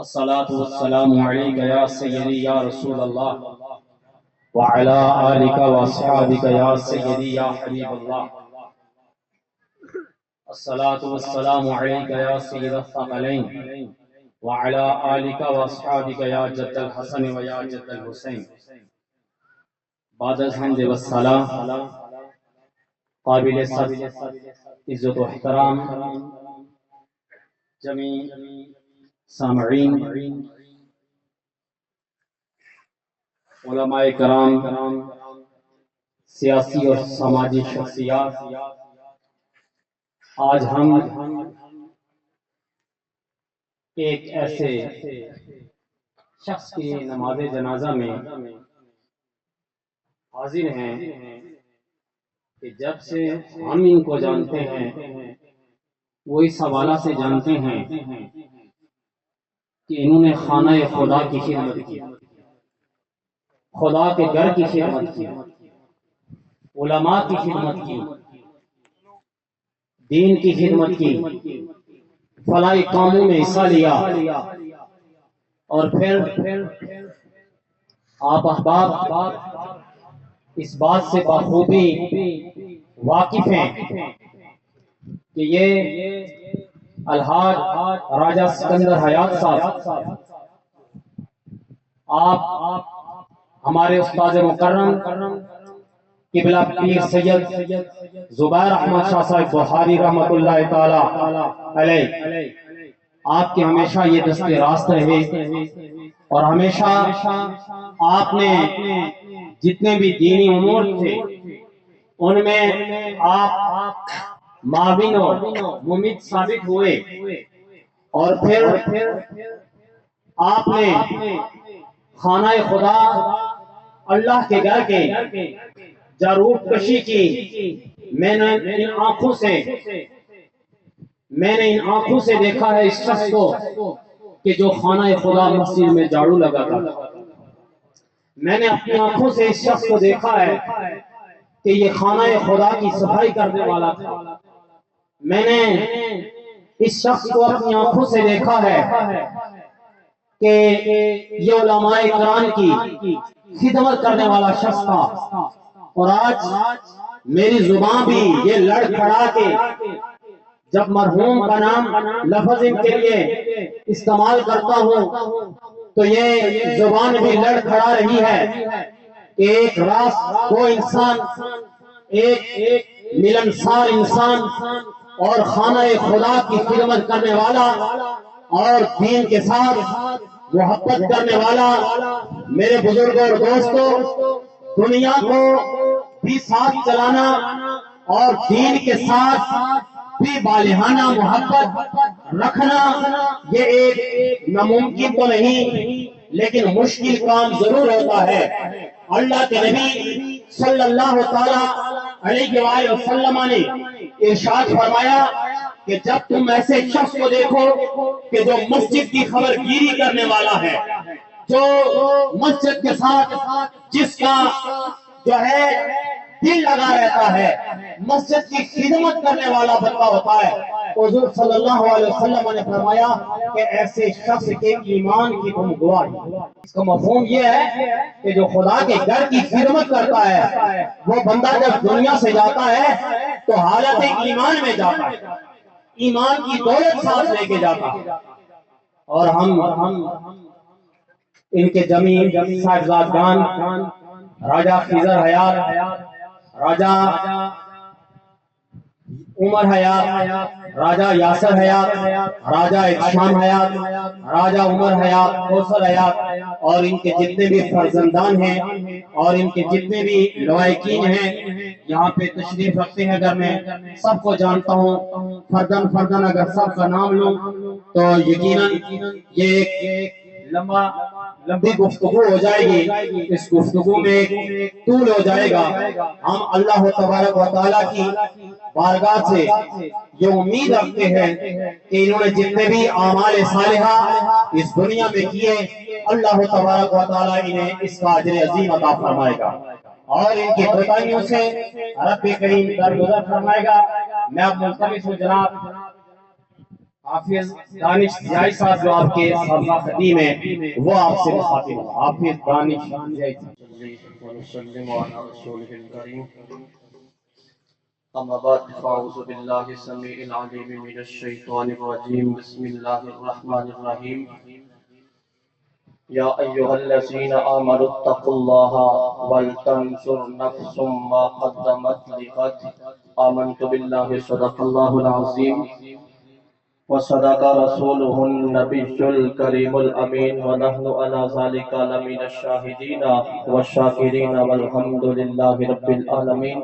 الصلاة والسلام عليك يا سيدي يا رسول الله وعلى آلك وأصحابك يا سيدي يا حبيب الله. الصلاة والسلام عليك يا سيد الثقلين وعلى آلك وأصحابك يا جد الحسن ويا جد الحسين. بعد الحمد والصلاة قابل صدر عزت و احترام جمیع سامعین، علماء کرام، سیاسی اور سماجی شخصیات، آج ہم ایک ایسے شخص کی نماز جنازہ میں حاضر ہیں کہ جب سے ہم ان کو جانتے ہیں وہ اس حوالہ سے جانتے ہیں کہ انہوں نے خانہ خدا کی خدمت کی، خدا کے گھر کی خدمت کی، علماء کی خدمت کی، دین کی خدمت کی، فلاحی کاموں میں حصہ لیا، اور پھر آپ احباب اس بات سے بخوبی واقف ہیں کہ یہ الحاج راجہ سکندر حیات صاحب، آپ ہمارے استاد مکرم قبلہ پیر سید زبیر احمد شاہ صاحب بخاری رحمۃ اللہ تعالی علیہ، آپ کے ہمیشہ یہ دست راست رہے، اور ہمیشہ آپ نے جتنے بھی دینی امور تھے ان میں آپ معاون و ممید ثابت ہوئے، اور پھر آپ نے خانہ خدا اللہ کے گھر کے جاروب کشی کی۔ میں نے ان آنکھوں سے دیکھا ہے اس شخص کو کہ جو خانہ خدا مسجد میں جھاڑو لگاتا تھا۔ میں نے اپنی آنکھوں سے اس شخص کو دیکھا ہے کہ یہ خانہ خدا کی صفائی کرنے والا تھا۔ میں نے اس شخص کو اپنی آنکھوں سے دیکھا ہے کہ یہ علماء کرام کی خدمت کرنے والا شخص تھا، اور آج میری زبان بھی یہ لڑ کھڑا کے جب مرحوم کا نام لفظ ان کے لیے استعمال کرتا ہوں تو یہ زبان بھی لڑ کھڑا رہی ہے کہ ایک راست وہ انسان، ایک ملنسار انسان اور خانہ خدا کی خدمت کرنے والا اور دین کے ساتھ محبت کرنے والا، میرے بزرگوں اور دوستوں، دنیا کو بھی ساتھ چلانا اور دین کے ساتھ بھی بالہانہ محبت رکھنا، یہ ایک ناممکن تو نہیں لیکن مشکل کام ضرور ہوتا ہے۔ اللہ کے نبی صلی اللہ تعالی علیہ وآلہ وسلم نے ارشاد فرمایا کہ جب تم ایسے شخص کو دیکھو کہ جو مسجد کی خبر گیری کرنے والا ہے، جو مسجد کے ساتھ جس کا جو ہے دل لگا رہتا ہے، مسجد کی خدمت کرنے والا بندہ ہوتا ہے، حضور صلی اللہ علیہ وسلم نے فرمایا کہ ایسے شخص کے ایمان کی تم گواہی۔ اس کا مفہوم یہ ہے کہ جو خدا کے گھر کی خدمت کرتا ہے وہ بندہ جب دنیا سے جاتا ہے تو حالت ایمان میں جاتا ہے، ایمان کی دولت ساتھ لے کے جاتا ہے۔ اور ہم ان کے جمیع صاحبزادگان، راجہ خضر حیات، راجہ عمر حیات، راجہ یاسر حیات، راجہ احشام حیات، راجہ عمر حیات، کوثر حیات، اور ان کے جتنے بھی فرزندان ہیں اور ان کے جتنے بھی لوائقین ہیں یہاں پہ تشریف رکھتے ہیں گھر میں، سب کو جانتا ہوں فردن اگر سب کا نام لوں تو یقیناً یہ ایک لمبی گفتگو ہو جائے گی، اس گفتگو میں طول ہو جائے گا۔ ہم اللہ تبارک و تعالیٰ کی بارگاہ سے یہ امید رکھتے ہیں کہ انہوں نے جتنے بھی اعمال صالحہ اس دنیا میں کیے، اللہ تبارک و تعالیٰ انہیں اس کا اجر عظیم عطا فرمائے گا اور ان کی کوتاہیوں سے رب کریم درگزر فرمائے گا۔ میں اب ملتمس ہوں جناب حافظ دانش ضیائی صاحب جو آپ کے سابقہ خدیم ہیں وہ آپ سے مخاطب ہوں. حافظ دانش ضیائی صاحب. ونسلم على رسوله الكريم أما بعد فأعوذ بالله السميع العليم من الشيطان الرجيم بسم الله الرحمن الرحيم يا أيها الذين آمنوا اتقوا الله ولتنظر نفس ما قدمت لغد آمنت بالله صدق الله العظيم وصدق رسوله النبي الكريم الأمين ونحن على ذلك لمن الشاهدين والشاكرين والحمد لله رب العالمين.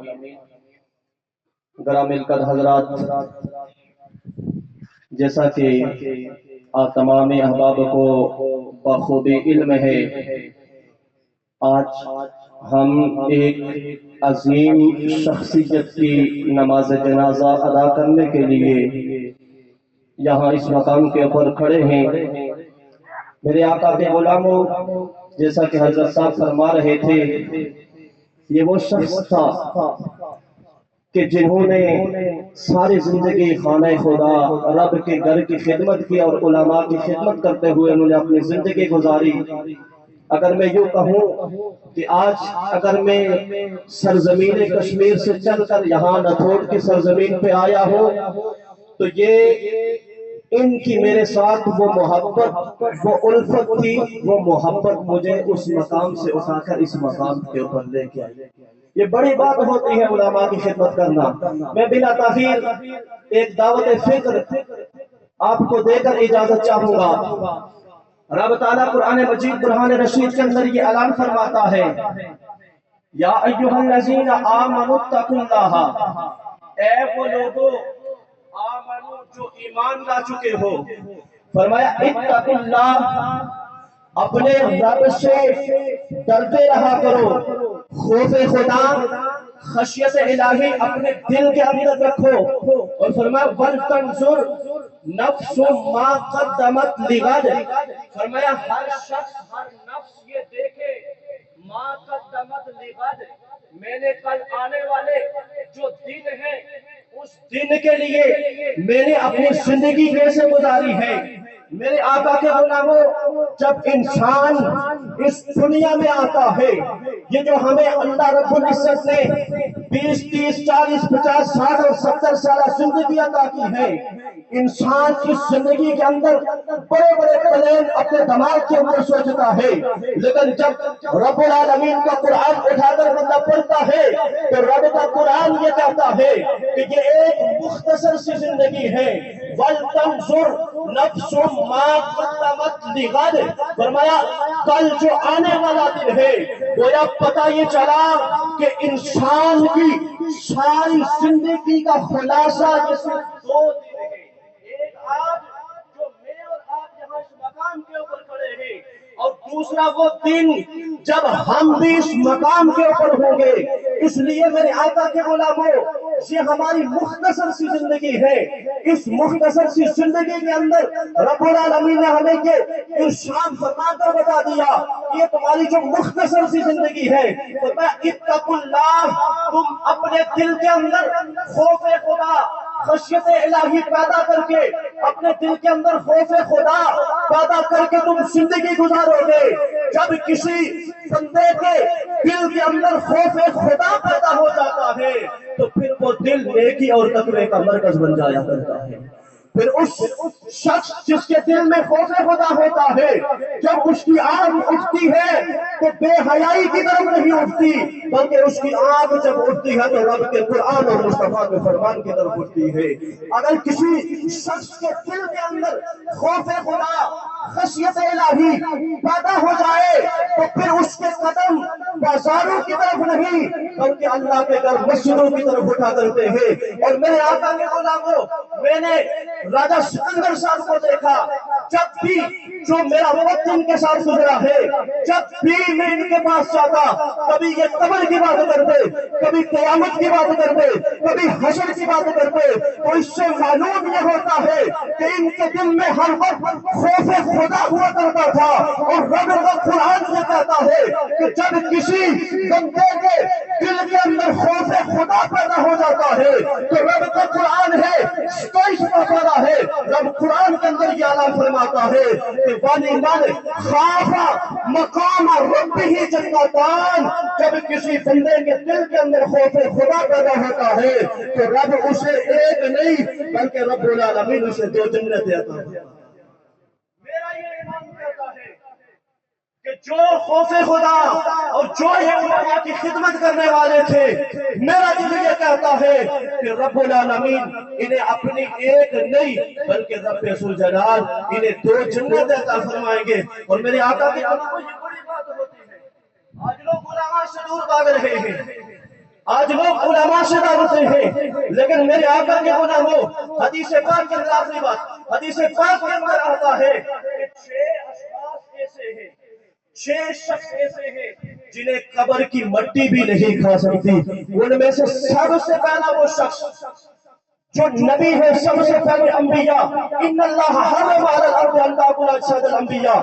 گرامی القدر حضرات، جیسا کہ آپ تمام احباب کو بخوبی علم ہے، آج ہم ایک عظیم شخصیت کی نماز جنازہ ادا کرنے کے لیے یہاں اس مقام کے اوپر کھڑے ہیں. میرے آقا کے غلاموں، جیسا کہ حضرت صاحب فرما رہے تھے، یہ وہ شخص تھا کہ جنہوں نے ساری زندگی خانہ خدا رب کے گھر کی خدمت کی اور علماء کی خدمت کرتے ہوئے انہوں نے اپنی زندگی گزاری. اگر میں یوں کہوں کہ آج اگر میں سرزمین کشمیر سے چل کر یہاں نتھوڑ کی سرزمین پہ آیا ہوں تو یہ ان کی میرے ساتھ وہ محبت، وہ الفت تھی، وہ محبت مجھے اس مقام سے اٹھا کر اس مقام کے اوپر لے کے آئی. یہ بڑی بات ہوتی ہے علماء کی خدمت کرنا. میں بلا تاخیر ایک دعوت فکر آپ کو دے کر اجازت چاہوں گا. رب تعالیٰ قرآن مجید برہان رشید کے اندر یہ اعلان فرماتا ہے، یا ایھا الذین آمنوا اتقوا اللہ، اے وہ لوگو آمنو جو ایمان لا چکے ہو، فرمایا اتقوا اللہ، اپنے رب سے ڈرتے رہا کرو، خوف خدا، خشیت الہی اپنے دل کے اندر رکھو. اور فرمایا وَلْتَنْظُرْ نَفْسٌ مَا قَدَّمَتْ لِغَدٍ، فرمایا ہر شخص، ہر نفس یہ دیکھے مَا قَدَّمَتْ لِغَدٍ، میں نے کل آنے والے جو دن ہے اس دن کے لیے میں نے اپنی زندگی کیسے گزاری ہے. میرے آقا کے غلاموں، جب انسان اس دنیا میں آتا ہے، یہ جو ہمیں اللہ رب العزت نے 20 30 40 50 60 اور 70 سالہ زندگی عطا کی ہے، انسان اس زندگی کے اندر بڑے بڑے پلان اپنے دماغ کے اندر سوچتا ہے، لیکن جب رب العالمین کا قرآن اٹھا کر بندہ پڑھتا ہے تو رب کا قرآن یہ کہتا ہے کہ یہ ایک مختصر سی زندگی ہے. وَلْتَنْظُرْ نَفْسٌ مَا قَدَّمَتْ لِغَدٍ، فرمایا کل جو آنے والا دن ہے گویا پتہ یہ چلا کہ انسان کی ساری زندگی کا خلاصہ یہ صرف 2 دن ہے. ایک آج جو میں اور آپ یہاں اس مقام کے اوپر کھڑے ہیں، اور دوسرا وہ دن جب ہم بھی اس مقام کے اوپر ہوں گے. اس لیے میرے آقا کے غلاموں، یہ ہماری مختصر سی زندگی ہے. اس مختصر سی زندگی کے اندر رب العالمین نے ہمیں یہ ارشاد فرما کر بتا دیا کہ یہ تمہاری جو مختصر سی زندگی ہے، فرمایا اتقوا اللہ، تم اپنے دل کے اندر خوف خدا، خشیت الہی پیدا کر کے، اپنے دل کے اندر خوف خدا پیدا کر کے تم زندگی گزارو گے. جب کسی بندے کے دل کے اندر خوف خدا پیدا ہو جاتا ہے تو پھر وہ دل نیکی اور تقوی کا مرکز بن جایا کرتا ہے. پھر اس شخص جس کے دل میں خوف خدا ہوتا ہے، جب اس کی آنکھ اٹھتی ہے تو بے حیائی کی طرف نہیں اٹھتی، بلکہ اس کی آنکھ جب اٹھتی ہے تو رب کے قرآن اور مصطفیٰ کے فرمان کی طرف اٹھتی ہے. اگر کسی شخص کے دل کے اندر خوف خدا، خشیت الہی پیدا ہو جائے تو پھر اس کے قدم بازاروں کی طرف نہیں بلکہ اللہ کے گھر مسجدوں کی طرف اٹھا کرتے ہیں. اور میرے آقا کے غلاموں، میں نے راجہ سکندر صاحب کو دیکھا جب بھی جو میرا وقت ان کے ساتھ گزرا ہے، جب بھی میں ان کے پاس جاتا، کبھی یہ قبر کی بات کرتے، کبھی قیامت کی بات کرتے، کبھی حشر کی بات کرتے، تو اس سے معلوم یہ ہوتا ہے کہ ان کے دل میں ہر وقت خوف خدا ہوا کرتا تھا۔ اور رب کا قرآن سے کہتا ہے کہ جب کسی بندے کے دل کے اندر خوف خدا پیدا ہو جاتا ہے تو رب کا قرآن ہے 27واں پارہ ہے، رب قرآن کے اندر یہ اعلان فرماتا ہے کہ وَلِمَنْ خَافَ مَقَامَ رَبِّهِ جَنَّتَانِ، جب کسی بندے کے دل کے اندر خوف خدا پیدا ہوتا ہے تو رب اسے ایک نہیں بلکہ رب العالمین اسے 2 جنتیں عطا کرتا ہے۔ میرا یہ ایمان کہتا ہے کہ جو خوف خدا اور جو یہ علماء کی خدمت کرنے والے تھے، میرا دل یہ کہتا ہے کہ رب العالمین انہیں اپنی ایک نہیں بلکہ رب ذوالجلال انہیں 2 جنتیں عطا فرمائیں گے۔ اور میرے آقا کی آنکھوں کو یہ بڑی بات ہوتی ہے، آج لوگ علماء سے دور بھاگ رہے ہیں، آج لوگ علماء سے ڈرتے ہیں، لیکن میرے آقا کے علماء، حدیث پاک کے اندر آخری بات، حدیث پاک کے اندر آتا ہے کہ 6 اشخاص ایسے ہیں، 6 شخص ایسے ہیں جنہیں قبر کی مٹی بھی نہیں کھا سکتی۔ ان میں سے سب سے پہلا وہ شخص جو نبی ہے، سب سے پہلے انبیاء، ان اللہ حرم علی الارض ان تاکل اجساد الانبیاء،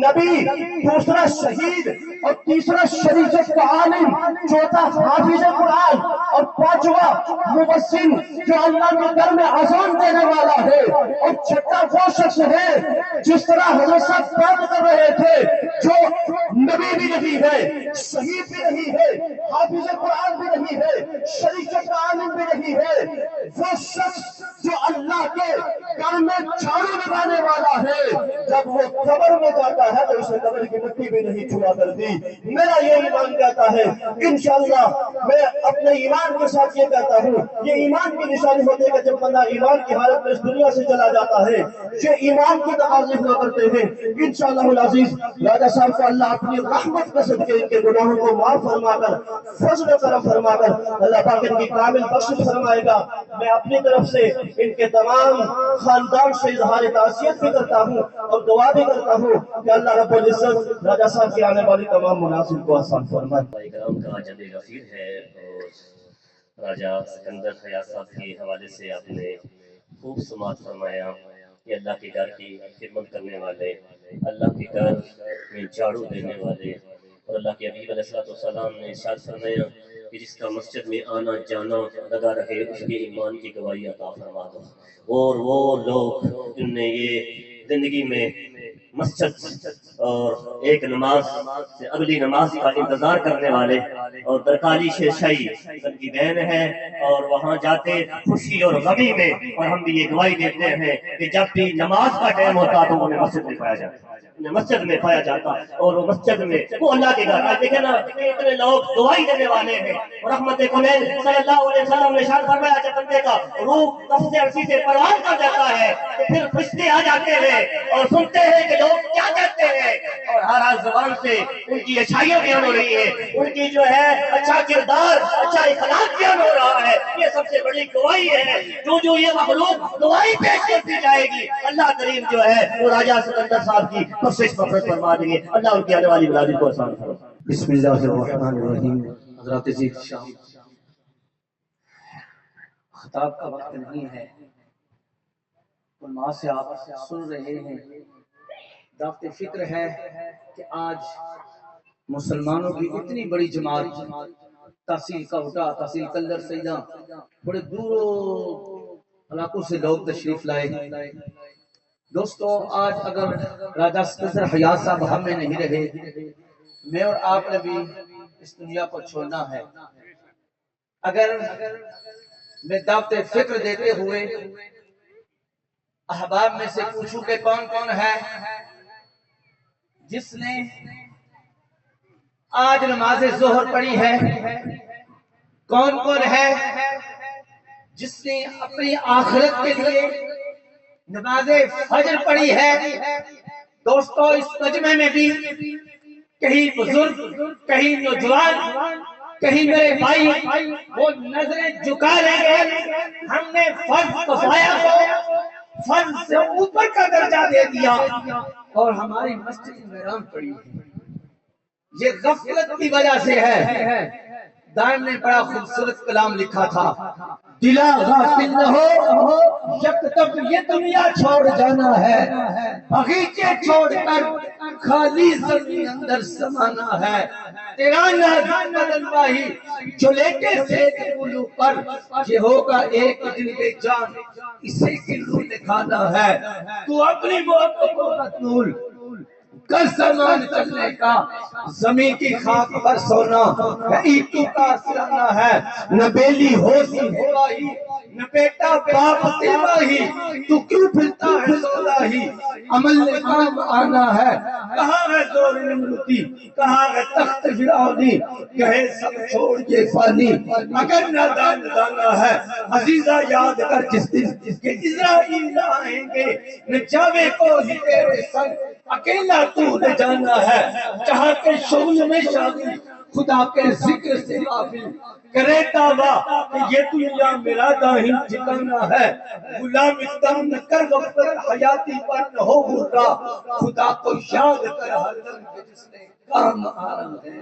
نبی، دوسرا شہید، اور تیسرا شریعت کا عالم، چوتھا حافظ قرآن، اور 5واں مبصر جو اللہ کے گھر میں اذان دینے والا ہے، اور 6واں وہ شخص ہے جس طرح حضرت صاحب بات کر رہے تھے جو نبی بھی نہیں ہے، شہید بھی نہیں ہے، حافظ قرآن بھی نہیں ہے، شریعت کا عالم بھی نہیں ہے، وہ شخص جو اللہ کے گھر میں جھاڑو لگانے والا ہے، جب وہ قبر میں جاتا ہے تو اسے قبر کی مٹی بھی نہیں چھوا کرتی۔ میرا یہ ایمان کہتا ہے، انشاءاللہ میں اپنے ایمان کے ساتھ یہ کہتا ہوں، یہ ایمان کی نشانی ہوتی ہے کہ جب بندہ ایمان کی حالت میں اس دنیا سے چلا جاتا ہے، یہ ایمان کی تقاضے ہوا کرتے ہیں۔ انشاءاللہ العزیز راجہ صاحب کو اللہ اپنی رحمت کے صدقے ان کے گناہوں کو معاف فرما کر، فضل و کرم فرما کر اللہ پاک ان کی کامل بخشش فرمائے گا۔ میں اپنی طرف سے ان کے تمام خاندان سے اظہار تعزیت بھی کرتا ہوں اور دعا بھی کرتا ہوں کہ اللہ رب العزت راجہ صاحب کی آنے والی تمام مناسب کو آسان فرمائے۔ کرام کا جب غفیر ہے اور راجہ سکندر حیات صاحب کے حوالے سے آپ نے خوب سماعت فرمایا کہ اللہ کے گھر کی خدمت کرنے والے، اللہ کے گھر میں جھاڑو دینے والے، اور اللہ کے حبیب علیہ السلام نے ارشاد فرمایا کہ جس کا مسجد میں آنا جانا لگا رہے اس کے ایمان کی گواہی عطا فرما دو۔ اور وہ لوگ جن نے یہ زندگی میں مسجد اور ایک نماز سے اگلی نماز کا انتظار کرنے والے، اور درکالی شیشائی ان کی بہن ہے، اور وہاں جاتے خوشی اور غمی میں، اور ہم بھی یہ گواہی دیتے ہیں کہ جب بھی نماز کا ٹائم ہوتا تو انہیں مسجد میں پایا جاتا، مسجد میں پایا جاتا، اور وہ مسجد میں وہ اللہ کے گھر دیکھیں نا کہ اتنے لوگ دعائی دینے والے ہیں، اور رحمت کونین صلی اللہ علیہ وسلم نے ارشاد فرمایا جب بندے کا روح نفس عرصی سے پرواز کر جاتا ہے تو پھر فرشتے آ جاتے ہیں اور سنتے ہیں کہ لوگ کیا کہتے ہیں، اور ہر زبان سے ان کی اچھائیاں بیان ہو رہی ہیں، ان کی جو ہے اچھا کردار، اچھا اخلاق بیان ہو رہا ہے۔ یہ سب سے بڑی گواہی ہے، جو یہ مخلوق گواہی پیش کرتی جائے گی اللہ کریم جو ہے وہ راجہ سکندر صاحب کی بخشش مغفرت فرما دیں گے۔ اللہ ان کی آنے والی ولادت کو آسان فرمائے۔ بسم اللہ الرحمن الرحیم۔ حضرات عزیز شام، خطاب کا وقت نہیں ہے، علماء سے آپ سن رہے ہیں، دعوت فکر ہے کہ آج مسلمانوں کی اتنی بڑی جماعت تحصیل کوٹا، تحصیل کلر سیدہ، بڑے دور علاقوں سے لوگ تشریف لائے۔ دوستو آج اگر راجہ سکندر حیات صاحب ہم میں نہیں رہے، میں اور آپ نے بھی اس دنیا کو چھوڑنا ہے۔ اگر میں دعوت فکر دیتے ہوئے احباب میں سے پوچھوں کہ کون کون ہے جس نے آج نماز ظہر پڑھی ہے، کون کون ہے جس نے اپنی آخرت کے لیے نماز فجر پڑھی ہے۔ دوستو اس مجمع میں بھی کہیں بزرگ، کہیں نوجوان، کہیں میرے بھائی وہ نظریں جھکا لیں گے۔ ہم نے فرض کفایہ کو فرض سے اوپر کا درجہ دے دیا اور ہماری مسجد ویران پڑی ہے۔ یہ غفلت کی وجہ سے ہے۔ دائم نے بڑا خوبصورت کلام لکھا تھا، دلا غافل نہ ہو یک تب یہ دنیا چھوڑ جانا ہے، باغیچے چھوڑ کر خالی زمین اندر سمانا ہے، تیرا نازک بدن واہی جو لیٹے سے پلو پر، یہ ہوگا ایک دن بے جان اسے کلو دکھانا ہے، تو اپنی موت کو مت بھول کر سامان چلنے کا، زمین کی خاک پر سونا عیدوں کا سرانا ہے، نہ بیلی ہو سکتا ہی نہ بیٹا باپ تیرا ہی، تو کیوں پھرتا ہے سودا ہی، عمل نے کام آنا ہے، کہاں ہے زور نمروتی کہاں ہے تخت فرعونی، کہے سب چھوڑ یہ فانی، اگر نادان دانا ہے عزیزہ یاد کر جس دن کہ اسرائیل آئیں گے نہ جاوے کو ہی تیرے سنگ، اکیلا تو نہ جانا ہے، جہاں کے شغل میں شامل خدا کے ذکر سے غافل، کرے دعویٰ کہ یہ دنیا میرا داہن ٹھکانا ہے، غلام تنگ نہ کر غفلت حیاتی پر نہ ہو غرہ، خدا کو یاد کر ہر دم کہ جس نے کام آنا ہے۔